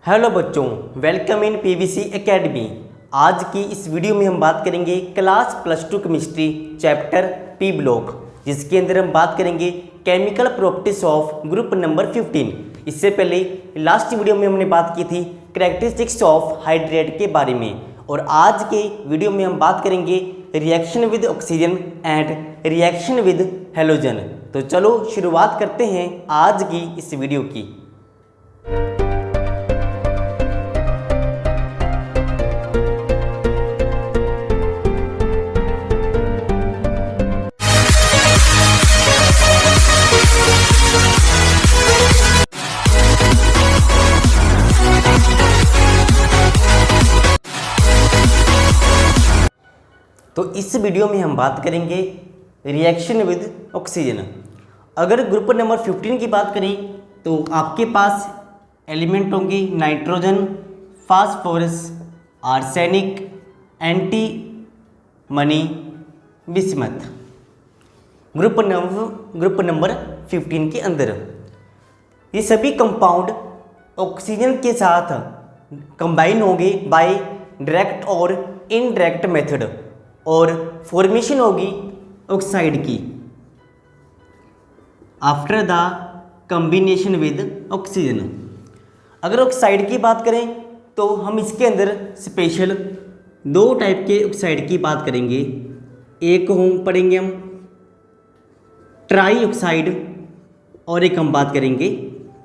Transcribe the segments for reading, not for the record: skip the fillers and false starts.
Hello बच्चों, welcome in PVC academy. आज की इस वीडियो में हम बात करेंगे class +2 chemistry chapter P block, जिसके अंदर हम बात करेंगे chemical properties of group number 15। इससे पहले लास्ट वीडियो में हमने बात की थी कैरेक्टरिस्टिक्स ऑफ हाइड्रेट के बारे में, और आज के वीडियो में हम बात करेंगे reaction with oxygen and reaction with halogen. तो चलो शुरुआत करते हैं आज की इस वीडियो की। तो इस वीडियो में हम बात करेंगे रिएक्शन विद ऑक्सीजन। अगर ग्रुप नंबर 15 की बात करें तो आपके पास एलिमेंट होंगे nitrogen, phosphorus, arsenic, antimony, bismuth. Group number 15 के अंदर ये सभी कंपाउंड ऑक्सीजन के साथ कंबाइन होंगे बाय डायरेक्ट और इनडायरेक्ट मेथड, और फॉर्मेशन होगी ऑक्साइड की after the combination with oxygen. अगर ऑक्साइड की बात करें तो हम इसके अंदर स्पेशल दो टाइप के ऑक्साइड की बात करेंगे। एक पढ़ेंगे हम ट्राई ऑक्साइड, और एक हम बात करेंगे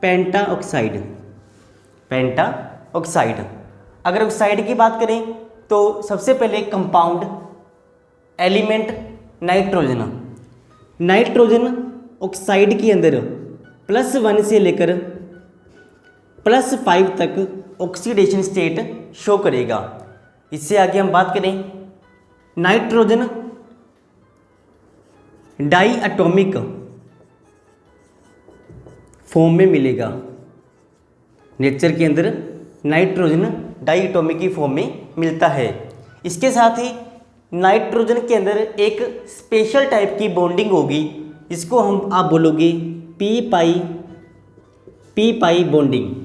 पेंटा ऑक्साइड। पेंटा ऑक्साइड। अगर ऑक्साइड की बात करें तो सबसे पहले compound element nitrogen. Nitrogen oxide के अंदर +1 से लेकर +5 तक ऑक्सीडेशन स्टेट शो करेगा। इससे आगे हम बात करें नाइट्रोजन डाई एटॉमिक फॉर्म में मिलेगा। नेचर के अंदर नाइट्रोजन डाई एटॉमिक की फॉर्म में मिलता है। इसके साथ ही नाइट्रोजन के अंदर एक स्पेशल टाइप की बॉन्डिंग होगी, जिसको आप बोलोगे पी पाई बॉन्डिंग।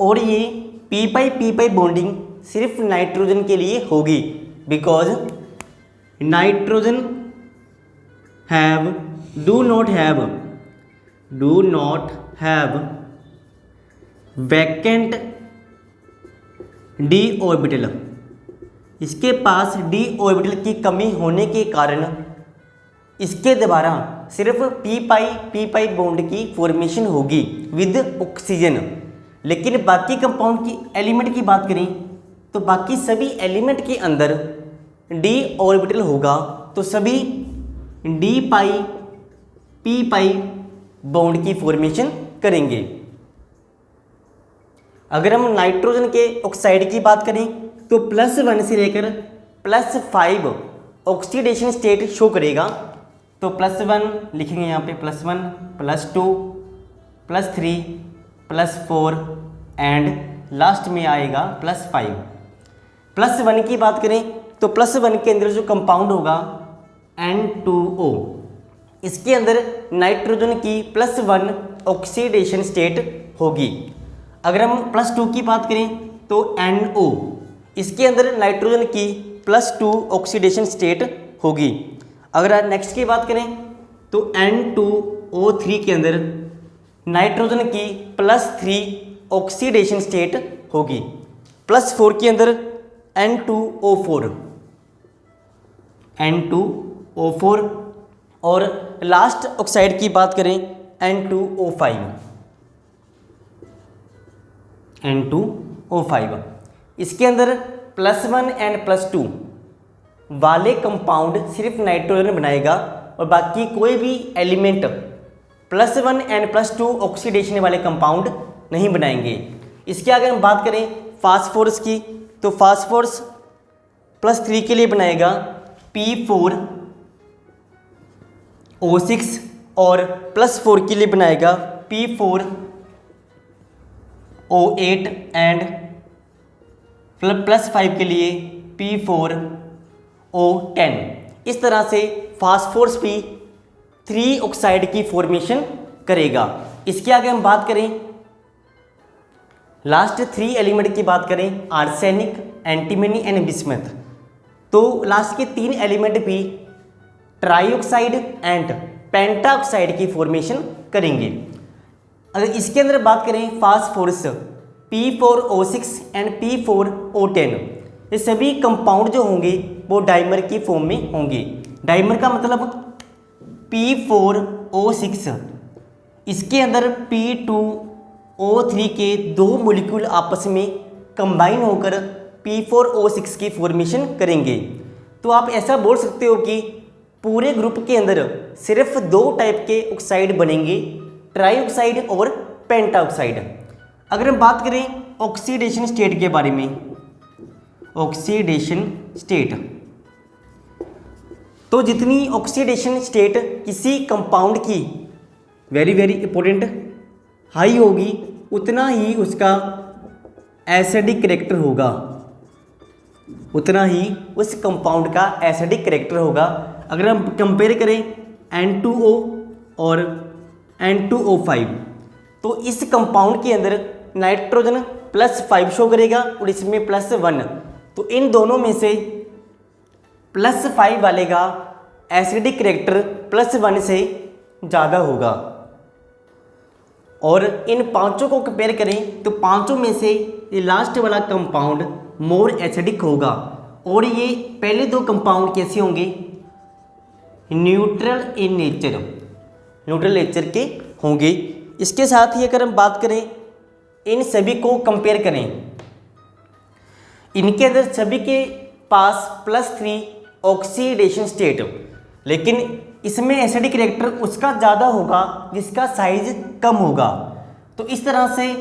और ये पी पाई बॉन्डिंग सिर्फ नाइट्रोजन के लिए होगी, because nitrogen do not have vacant D orbital. इसके पास डी ऑर्बिटल की कमी होने के कारण इसके द्वारा सिर्फ पी पाई बॉन्ड की फॉर्मेशन होगी विद ऑक्सीजन। लेकिन बाकी कंपाउंड की एलिमेंट की बात करें तो बाकी सभी एलिमेंट के अंदर डी ऑर्बिटल होगा, तो सभी पी पाई बॉन्ड की फॉर्मेशन करेंगे। अगर हम नाइट्रोजन के ऑक्साइड की बात करें तो +1 से लेकर +5 ऑक्सीडेशन स्टेट शो करेगा। तो +1 लिखेंगे यहाँ पे, +1, +2, +3, +4 एंड लास्ट में आएगा +5। +1 की बात करें तो +1 के अंदर जो कंपाउंड होगा N2O, इसके अंदर नाइट्रोजन की +1 ऑक्सीडेशन स्टेट होगी। अगर हम +2 की बात करें तो NO, इसके अंदर नाइट्रोजन की +2 ऑक्सीडेशन स्टेट होगी। अगर नेक्स्ट की बात करें तो N2O3 के अंदर नाइट्रोजन की +3 ऑक्सीडेशन स्टेट होगी। +4 के अंदर N2O4, और लास्ट ऑक्साइड की बात करें N2O5। इसके अंदर +1 एंड +2 वाले कंपाउंड सिर्फ नाइट्रोजन बनाएगा, और बाकी कोई भी एलिमेंट +1 एंड +2 ऑक्सीडेशन वाले कंपाउंड नहीं बनाएंगे। इसके आगे हम बात करें फास्फोरस की, तो फास्फोरस +3 के लिए बनाएगा P4O6, और +4 के लिए बनाएगा P4O8 एंड +5 के लिए P4O10। इस तरह से फास्फोरस भी 3 ऑक्साइड की फॉर्मेशन करेगा। इसके आगे हम बात करें लास्ट 3 एलिमेंट की बात करें आर्सेनिक, एंटीमनी एंड बिस्मथ, तो लास्ट के 3 एलिमेंट भी ट्राईऑक्साइड एंड पेंटाऑक्साइड की फॉर्मेशन करेंगे। अगर इसके अंदर बात करें फास्फोरस P4O6 एंड P4O10, ये सभी कंपाउंड जो होंगे वो डाइमर की फॉर्म में होंगे। डाइमर का मतलब P4O6, इसके अंदर P2O3 के 2 मॉलिक्यूल आपस में कंबाइन होकर P4O6 की फॉर्मेशन करेंगे। तो आप ऐसा बोल सकते हो कि पूरे ग्रुप के अंदर सिर्फ 2 टाइप के ऑक्साइड बनेंगे, ट्राईऑक्साइड और पेंटाऑक्साइड। अगर हम बात करें ऑक्सीडेशन स्टेट के बारे में, ऑक्सीडेशन स्टेट, तो जितनी ऑक्सीडेशन स्टेट किसी कंपाउंड की वेरी वेरी इंपॉर्टेंट हाई होगी, उतना ही उसका एसिडिक कैरेक्टर होगा, उतना ही उस कंपाउंड का एसिडिक कैरेक्टर होगा। अगर हम कंपेयर करें N2O और N2O5, तो इस कंपाउंड के अंदर नाइट्रोजन +5 शो करेगा और इसमें +1, तो इन दोनों में से +5 वाले का एसिडिक कैरेक्टर +1 से ज़्यादा होगा। और इन पांचों को कंपेयर करें तो पांचों में से ये लास्ट वाला कंपाउंड मोर एसिडिक होगा। और ये पहले 2 कंपाउंड कैसे होंगे, neutral in nature, neutral nature के होंगे। इसके साथ ही अगर हम बात करें इन सभी को कंपेयर करें, इनके अंदर सभी के पास +3 ऑक्सीडेशन स्टेट, लेकिन इसमें एसिडिक कैरेक्टर उसका ज़्यादा होगा जिसका साइज कम होगा। तो इस तरह से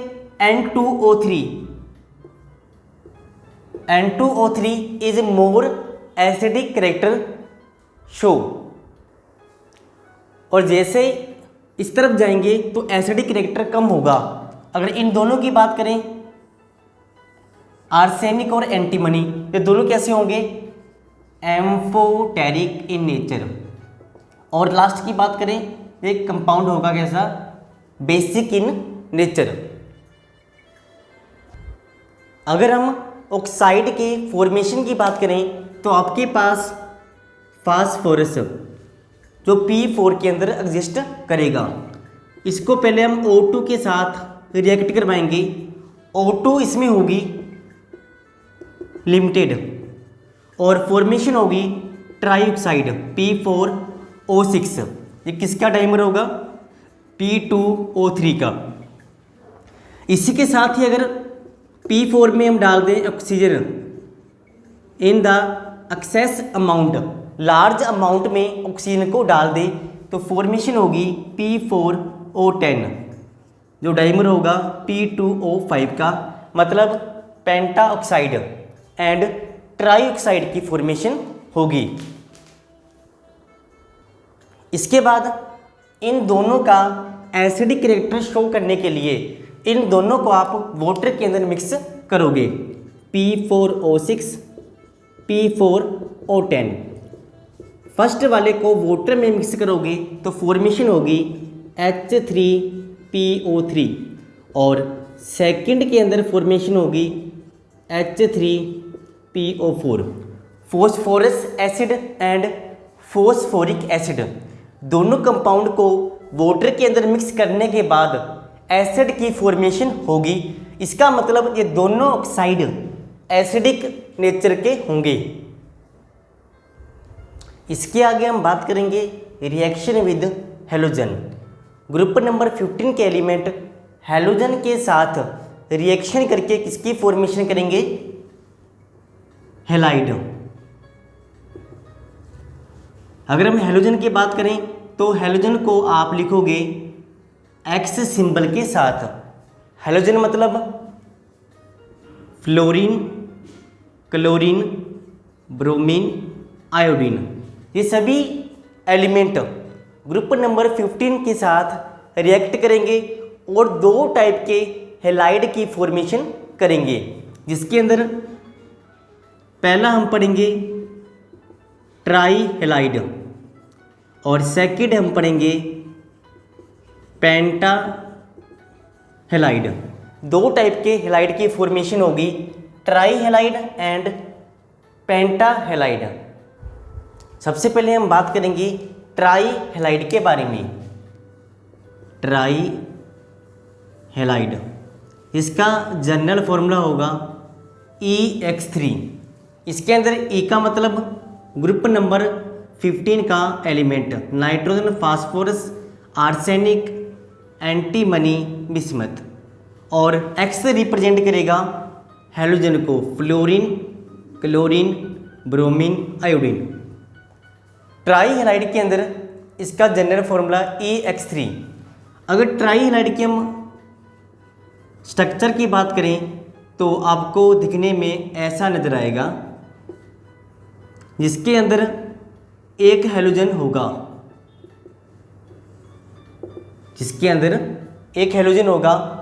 N2O3 is more acidic character show. और जैसे इस तरफ जाएंगे तो एसिडिक कैरेक्टर कम होगा। अगर इन दोनों की बात करें आर्सेनिक और एंटीमनी, ये दोनों कैसे होंगे, एम्फोटेरिक इन नेचर। और लास्ट की बात करें एक कंपाउंड होगा कैसा, बेसिक इन नेचर। अगर हम ऑक्साइड के फॉर्मेशन की बात करें तो आपके पास फास्फोरस जो P4 के अंदर एग्जिस्ट करेगा, इसको पहले हम O2 के साथ रिएक्ट करवाएंगे। O2 इसमें होगी लिमिटेड और फॉर्मेशन होगी ट्राईऑक्साइड P4O6। ये किसका डाइमर होगा, P2O3 का। इसी के साथ ही अगर P4 में हम डाल दें oxygen in the excess amount, large amount में ऑक्सीजन को डाल दें तो फॉर्मेशन होगी P4O10, जो डाइमर होगा P2O5 का, मतलब पेंटाऑक्साइड एंड ट्राईऑक्साइड की फॉर्मेशन होगी। इसके बाद इन दोनों का एसिडिक कैरेक्टर शो करने के लिए इन दोनों को आप वाटर के अंदर मिक्स करोगे, P4O6 P4O10। फर्स्ट वाले को वाटर में मिक्स करोगे तो फॉर्मेशन होगी H3PO3 और सेकंड के अंदर फॉर्मेशन होगी H3PO4। Phosphorous acid and phosphoric acid दोनों कंपाउंड को वाटर के अंदर मिक्स करने के बाद एसिड की फॉर्मेशन होगी। इसका मतलब ये दोनों ऑक्साइड एसिडिक नेचर के होंगे। इसके आगे हम बात करेंगे reaction with halogen. Group number 15 के एलिमेंट हेलोजन के साथ रिएक्शन करके किसकी फॉर्मेशन करेंगे, हेलाइड। अगर हम हेलोजन की बात करें तो हेलोजन को आप लिखोगे X सिंबल के साथ। हेलोजन मतलब फ्लोरीन, क्लोरीन, ब्रोमीन, आयोडीन, ये सभी एलिमेंट ग्रुप नंबर 15 के साथ रिएक्ट करेंगे और 2 टाइप के हेलाइड की फॉर्मेशन करेंगे, जिसके अंदर पहला हम पढ़ेंगे ट्राई हेलाइड और सेकंड हम पढ़ेंगे पेंटा हेलाइड। दो टाइप के हेलाइड की फॉर्मेशन होगी, try halide and penta halide. सबसे पहले हम बात करेंगे ट्राई हेलाइड के बारे में। ट्राई हेलाइड, इसका जनरल फॉर्मूला होगा EX3। इसके अंदर E का मतलब ग्रुप नंबर 15 का element, nitrogen, phosphorus, arsenic, antimony, bismuth, और X रिप्रेजेंट करेगा हेलोजन को, fluorine, chlorine, bromine, iodine. Try halide के अंदर इसका जनरल फॉर्मूला EX3। अगर ट्राई हेलाइड की हम स्ट्रक्चर की बात करें तो आपको दिखने में ऐसा नजर आएगा, जिसके अंदर एक हेलोजन होगा, जिसके अंदर एक हेलोजन होगा,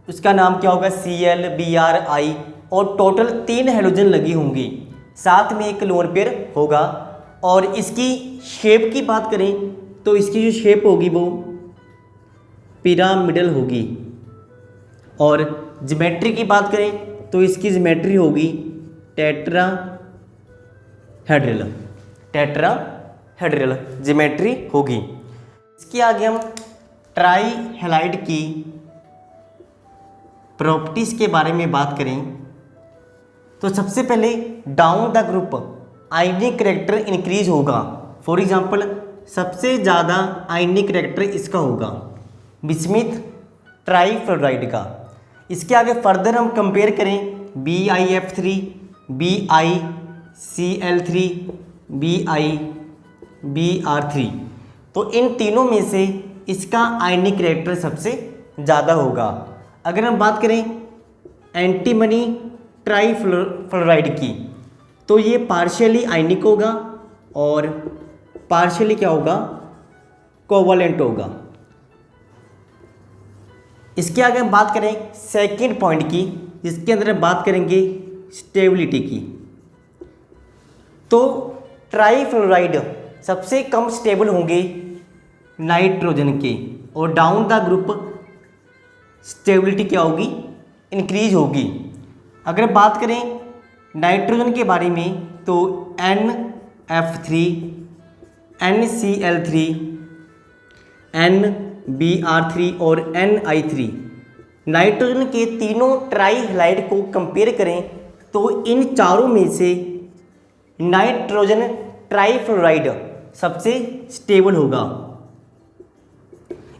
उसका नाम क्या होगा, Cl, Br, I, और टोटल 3 हेलोजन लगी होंगी, साथ में एक लोन पेयर होगा। और इसकी शेप की बात करें तो इसकी जो शेप होगी वो पिरामिडल होगी, और ज्योमेट्री की बात करें तो इसकी ज्योमेट्री होगी टेट्राहेड्रल, टेट्राहेड्रल ज्योमेट्री होगी। इसके आगे हम ट्राई हेलाइड की प्रॉपर्टीज़ के बारे में बात करें तो सबसे पहले down the group ionic character increase होगा। फॉर एग्जांपल सबसे ज़्यादा आयनिक करैक्टर इसका होगा बिस्मिथ ट्राईफ्लोराइड का। इसके आगे फर्दर हम कंपेयर करें BiF3, BiCl3, BiBr3, तो इन तीनों में से इसका आयनिक करैक्टर सबसे ज़्यादा होगा। अगर हम बात करें एंटीमनी ट्राईफ्लोराइड की तो ये पार्शियली आयनिक होगा और पार्शियली क्या होगा, कोवलेंट होगा। इसके आगे हम बात करें सेकंड पॉइंट की, जिसके अंदर हम बात करेंगे स्टेबिलिटी की। तो ट्राईफ्लोराइड सबसे कम स्टेबल होंगे नाइट्रोजन के, और डाउन द ग्रुप स्टेबिलिटी क्या होगी, इंक्रीज होगी। अगर बात करें नाइट्रोजन के बारे में तो NF3, NCl3, NBr3 और NI3, नाइट्रोजन के तीनों ट्राई हेलाइड को कंपेयर करें तो इन चारों में से नाइट्रोजन ट्राईफ्लोराइड सबसे स्टेबल होगा।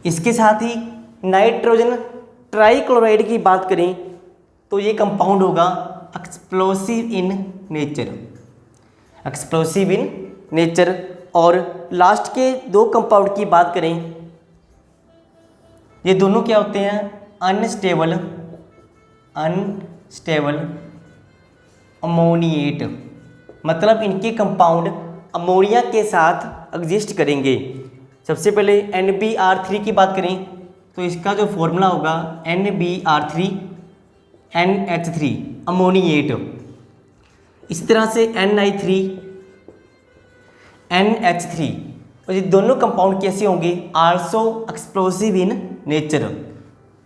इसके साथ ही नाइट्रोजन ट्राईक्लोराइड की बात करें तो ये कंपाउंड होगा explosive in nature, explosive in nature. और लास्ट के दो कंपाउंड की बात करें, ये दोनों क्या होते हैं, अनस्टेबल अमोनिएट, मतलब इनके कंपाउंड अमोनिया के साथ एग्जिस्ट करेंगे। सबसे पहले NBr3 की बात करें तो इसका जो फॉर्मूला होगा NBr3NH3 अमोनिएट। इस तरह से NI3NH3, और ये दोनों कंपाउंड कैसे होंगे, also explosive in nature.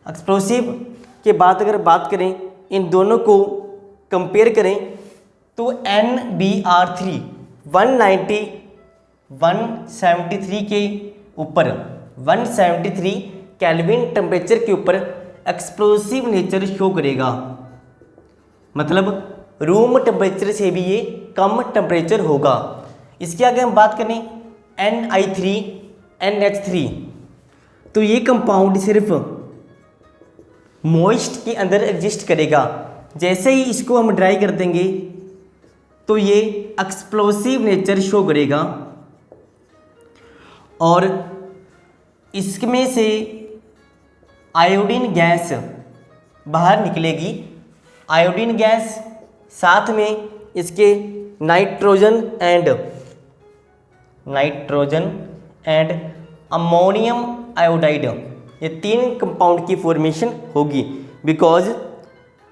Explosive के बाद अगर बात करें इन दोनों को कंपेयर करें तो NBr3 173 के ऊपर 173 केल्विन टेम्परेचर के ऊपर एक्सप्लोसिव नेचर शो करेगा, मतलब रूम टेम्परेचर से भी ये कम टेम्परेचर होगा। इसके आगे हम बात करें Ni3NH3, तो ये कंपाउंड सिर्फ मॉइस्ट के अंदर एग्जिस्ट करेगा। जैसे ही इसको हम ड्राई कर देंगे तो ये एक्सप्लोसिव नेचर शो करेगा, और इसमें से आयोडीन गैस बाहर निकलेगी। आयोडीन गैस साथ में इसके नाइट्रोजन एंड अमोनियम आयोडाइड, ये 3 कंपाउंड की फॉर्मेशन होगी, because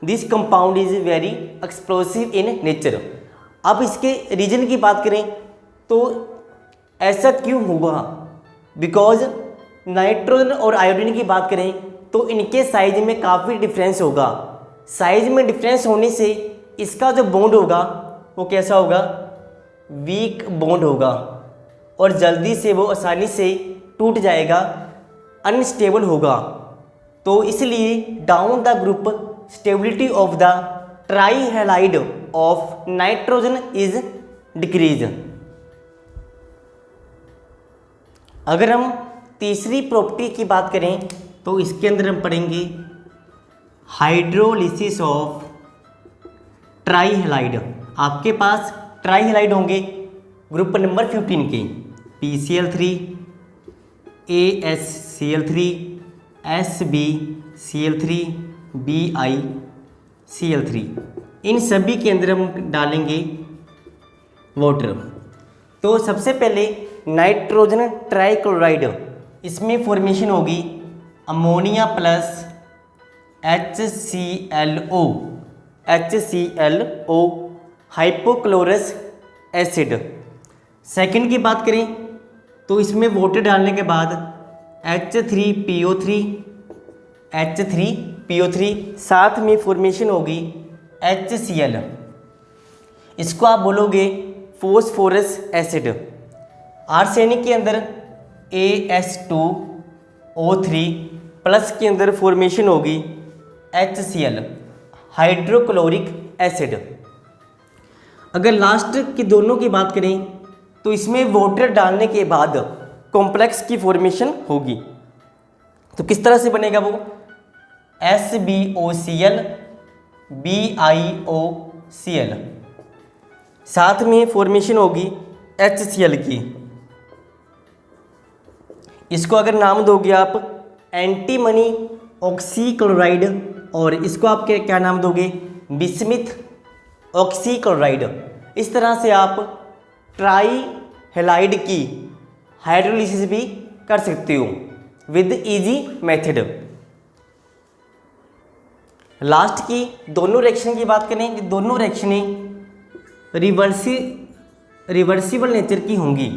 this compound is very explosive in nature. अब इसके रीजन की बात करें तो ऐसा क्यों हुआ, बिकॉज नाइट्रोजन और आयोडीन की बात करें तो इनके साइज में काफ़ी डिफरेंस होगा। साइज में डिफरेंस होने से इसका जो बॉन्ड होगा वो कैसा होगा, वीक बॉन्ड होगा और जल्दी से वो आसानी से टूट जाएगा, अनस्टेबल होगा। तो इसलिए down the group stability of the try halide of nitrogen is decrease. अगर हम तीसरी प्रॉपर्टी की बात करें तो इसके अंदर हम पढ़ेंगे हाइड्रोलिसिस ऑफ ट्राई हैलाइड। आपके पास ट्राई हैलाइड होंगे ग्रुप नंबर 15 के, PCl3, AsCl3, SbCl3, BiCl3। इन सभी के अंदर हम डालेंगे वाटर। तो सबसे पहले नाइट्रोजन ट्राइक्लोराइड, इसमें फॉर्मेशन होगी ammonia plus HClO hypochlorous acid. Second की बात करें तो इसमें वाटर डालने के बाद H3PO3 साथ में फॉर्मेशन होगी HCl, इसको आप बोलोगे फॉस्फोरस एसिड। आर्सेनिक के अंदर AS2O3 प्लस के अंदर फॉर्मेशन होगी HCl हाइड्रोक्लोरिक एसिड। अगर लास्ट की दोनों की बात करें तो इसमें वाटर डालने के बाद कॉम्प्लेक्स की फॉर्मेशन होगी। तो किस तरह से बनेगा वो, SbOCl BiOCl, साथ में फॉर्मेशन होगी HCl की। इसको अगर नाम दोगे आप एंटीमनी ऑक्सीक्लोराइड और इसको आप क्या नाम दोगे, बिस्मिथ ऑक्सीक्लोराइड। इस तरह से आप ट्राई हैलाइड की हाइड्रोलिसिस भी कर सकते हो विद इजी मेथड। लास्ट की दोनों रिएक्शन की बात करें कि दोनों रिएक्शनें रिवर्सिबल नेचर की होंगी।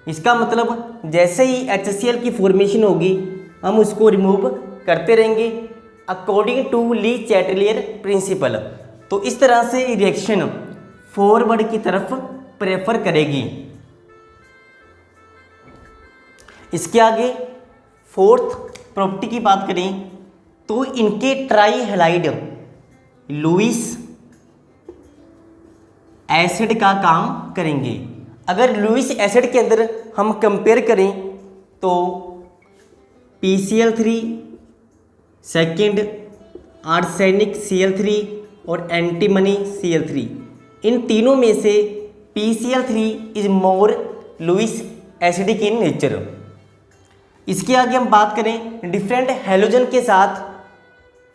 इसका मतलब जैसे ही HCl की फॉर्मेशन होगी हम उसको रिमूव करते रहेंगे according to Le Chatelier principle. तो इस तरह से रिएक्शन फॉरवर्ड की तरफ प्रेफर करेगी। इसके आगे फोर्थ प्रॉपर्टी की बात करें तो इनके ट्राई हैलाइड लुईस एसिड का काम करेंगे। अगर लुईस एसिड के अंदर हम कंपेयर करें तो PCl3 सेकेंड, आर्सेनिक Cl3 और एंटीमनी Cl3, इन तीनों में से PCl3 is more Lewis acidic in nature. इसके आगे हम बात करें डिफरेंट हैलोजन के साथ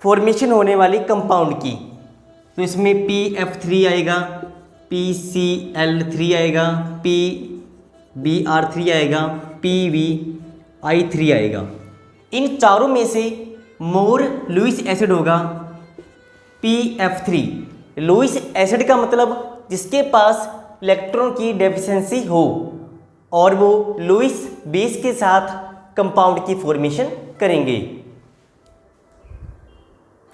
फॉर्मेशन होने वाली कंपाउंड की, तो इसमें PF3 आएगा, PCl3 आएगा, PBr3 आएगा, PBi3 आएगा। इन चारों में से मोर लुईस एसिड होगा PF3। लुईस एसिड का मतलब जिसके पास इलेक्ट्रॉन की डेफिशिएंसी हो और वो लुईस बेस के साथ कंपाउंड की फॉर्मेशन करेंगे।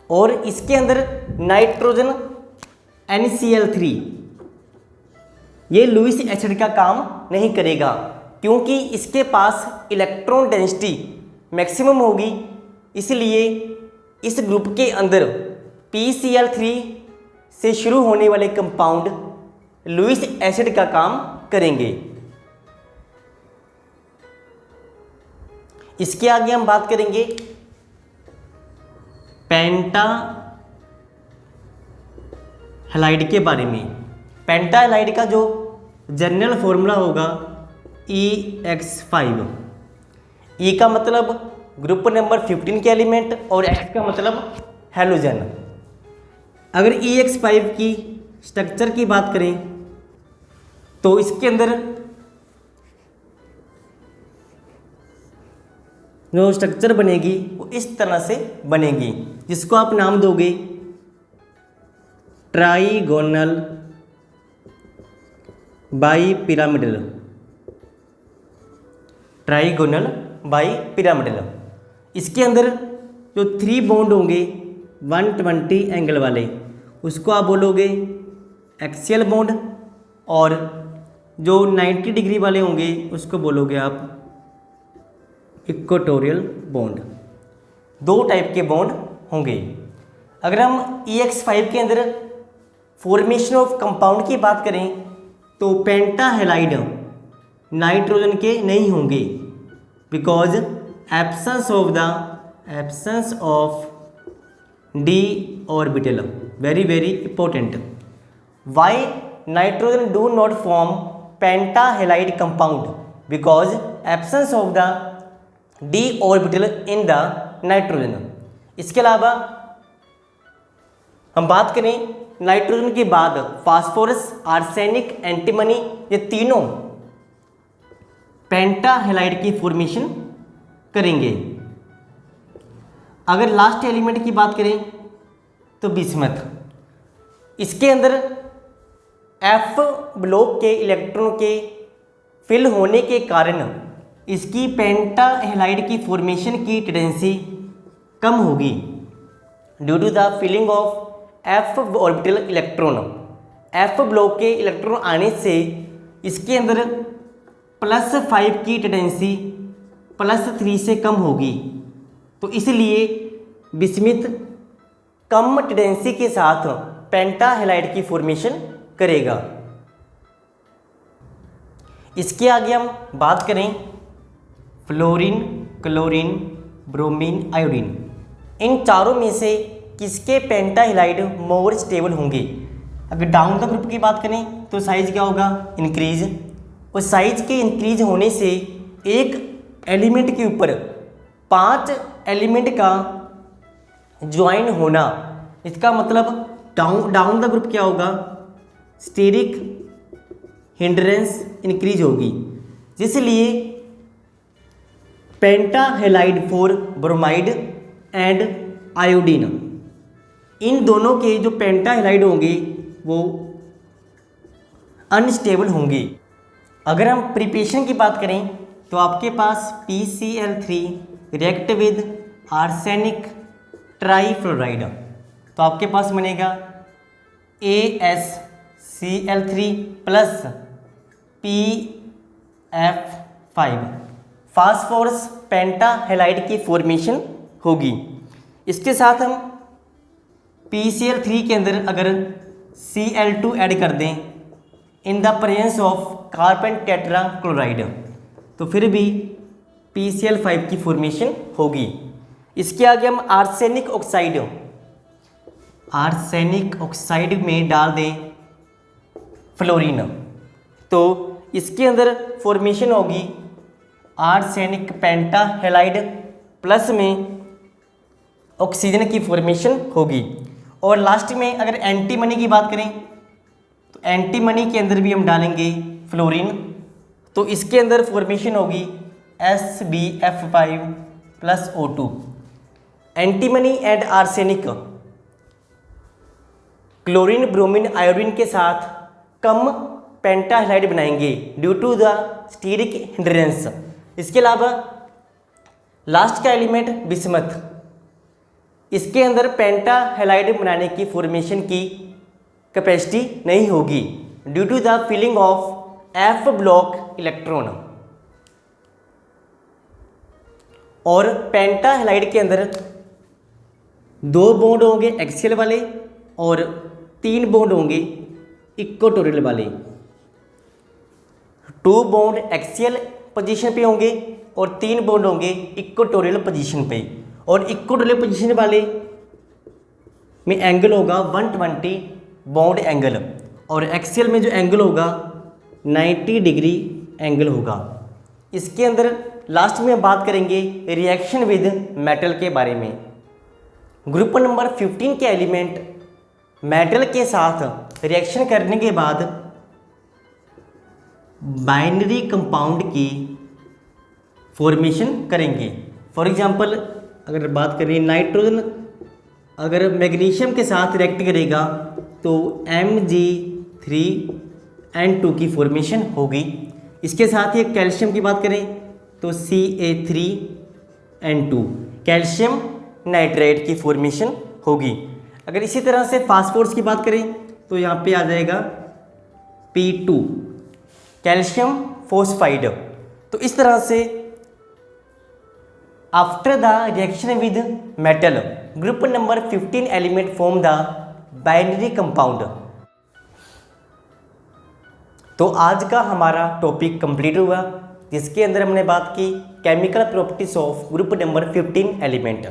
और इसके अंदर नाइट्रोजन NCl3 ये लुईस एसिड का काम नहीं करेगा क्योंकि इसके पास इलेक्ट्रॉन डेंसिटी मैक्सिमम होगी, इसलिए इस ग्रुप के अंदर PCl3 से शुरू होने वाले कंपाउंड लुईस एसिड का काम करेंगे। इसके आगे हम बात करेंगे पेंटा हैलाइड के बारे में। पेंटा हैलाइड का जो जनरल फॉर्मूला होगा EX5। E का मतलब ग्रुप नंबर 15 के एलिमेंट और X का मतलब हैलोजन। अगर EX5 की स्ट्रक्चर की बात करें तो इसके अंदर जो स्ट्रक्चर बनेगी वो इस तरह से बनेगी, जिसको आप नाम दोगे ट्राइगोनल बाईपिरामिडल। Trigonal bipyramidal. इसके अंदर जो 3 बॉन्ड होंगे 120 एंगल वाले उसको आप बोलोगे एक्सियल बॉन्ड, और जो 90 डिग्री वाले होंगे उसको बोलोगे आप इक्वेटोरियल बॉन्ड। 2 टाइप के बॉन्ड होंगे। अगर हम EX5 के अंदर फॉर्मेशन ऑफ कंपाउंड की बात करें तो पेंटाहेलाइड नाइट्रोजन के नहीं होंगे, because absence of d orbital, very important. Why nitrogen do not form pentahalide compound, because absence of the d orbital in the nitrogen. इसके अलावा हम बात करें नाइट्रोजन के बाद फास्फोरस, आर्सेनिक, एंटीमनी, ये तीनों पेंटाहेलाइड की फॉर्मेशन करेंगे। अगर लास्ट एलिमेंट की बात करें तो बिस्मथ, इसके अंदर F ब्लॉक के इलेक्ट्रॉन के फिल होने के कारण इसकी पेंटाहेलाइड की फॉर्मेशन की टेंडेंसी कम होगी due to the filling of F orbital electron. F block के इलेक्ट्रॉन आने से इसके अंदर +5 की टेंडेंसी +3 से कम होगी, तो इसलिए बिस्मथ कम टेंडेंसी के साथ पेंटाहेलाइड की फॉर्मेशन करेगा। इसके आगे हम बात करें फ्लोरीन, क्लोरीन, ब्रोमीन, आयोडीन। इन चारों में से किसके पेंटाहेलाइड मोर स्टेबल होंगे? अगर डाउन द ग्रुप की बात करें तो साइज क्या होगा? इंक्रीज। और साइज के इंक्रीज होने से एक एलिमेंट के ऊपर 5 एलिमेंट का ज्वाइन होना, इसका मतलब डाउन द ग्रुप क्या होगा? स्टेरिक हिंड्रेंस इंक्रीज होगी, जिसलिए pentahalide for bromide and iodine, इन दोनों के जो पेंटाहेलाइड होंगे वो अनस्टेबल होंगे। अगर हम प्रिपरेशन की बात करें तो आपके पास PCl3 react with arsenic trifluoride, तो आपके पास बनेगा AsCl3 plus PF5, phosphorus pentahalide की फॉर्मेशन होगी। इसके साथ हम PCl3 के अंदर अगर Cl2 ऐड कर दें in the presence of carbon tetra chloride, तो फिर भी PCl5 की फॉर्मेशन होगी। इसके आगे हम आर्सेनिक ऑक्साइड में डाल दें फ्लोरीन, तो इसके अंदर फॉर्मेशन होगी आर्सेनिक पेंटाहेलाइड प्लस में ऑक्सीजन की फॉर्मेशन होगी। और लास्ट में अगर एंटीमनी की बात करें तो एंटीमनी के अंदर भी हम डालेंगे फ्लोरीन, तो इसके अंदर फॉर्मेशन होगी SbF5 plus O2। Antimony and arsenic chlorine, bromine, iodine के साथ कम पेंटाहेलाइड बनाएंगे due to the steric hindrance. इसके अलावा लास्ट का एलिमेंट बिस्मथ, इसके अंदर पेंटाहेलाइड बनाने की फॉर्मेशन की कैपेसिटी नहीं होगी due to the filling of F block electron. और पेंटाहेलाइड के अंदर 2 बॉन्ड होंगे एक्सियल वाले और 3 बॉन्ड होंगे इक्वेटोरियल वाले। 2 बॉन्ड एक्सियल पोजीशन पे होंगे और 3 बॉन्ड होंगे इक्वेटोरियल पोजीशन पे। और इक्वेटोरियल पोजीशन वाले में एंगल होगा 120 बॉन्ड एंगल, और एक्सियल में जो एंगल होगा 90 डिग्री एंगल होगा। इसके अंदर लास्ट में हम बात करेंगे रिएक्शन विद मेटल के बारे में। ग्रुप नंबर 15 के एलिमेंट मेटल के साथ रिएक्शन करने के बाद बाइनरी कंपाउंड की फॉर्मेशन करेंगे। फॉर एग्जांपल अगर बात करें नाइट्रोजन अगर मैग्नीशियम के साथ रिएक्ट करेगा तो Mg3N2 की फॉर्मेशन होगी। इसके साथ ही कैल्शियम की बात करें तो Ca3N2। कैल्शियम नाइट्राइट की फॉर्मेशन होगी। अगर इसी तरह से फास्फोरस की बात करें तो यहाँ पे आ जाएगा P2 कैल्शियम फोस्फाइड। तो इस तरह से after the reaction with metal group number 15 element form the binary compound. तो आज का हमारा टॉपिक कंप्लीट हुआ, जिसके अंदर हमने बात की chemical properties of group number 15 element.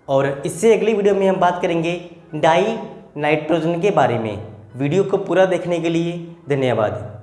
और इससे अगली वीडियो में हम बात करेंगे डाई नाइट्रोजन के बारे में। वीडियो को पूरा देखने के लिए धन्यवाद।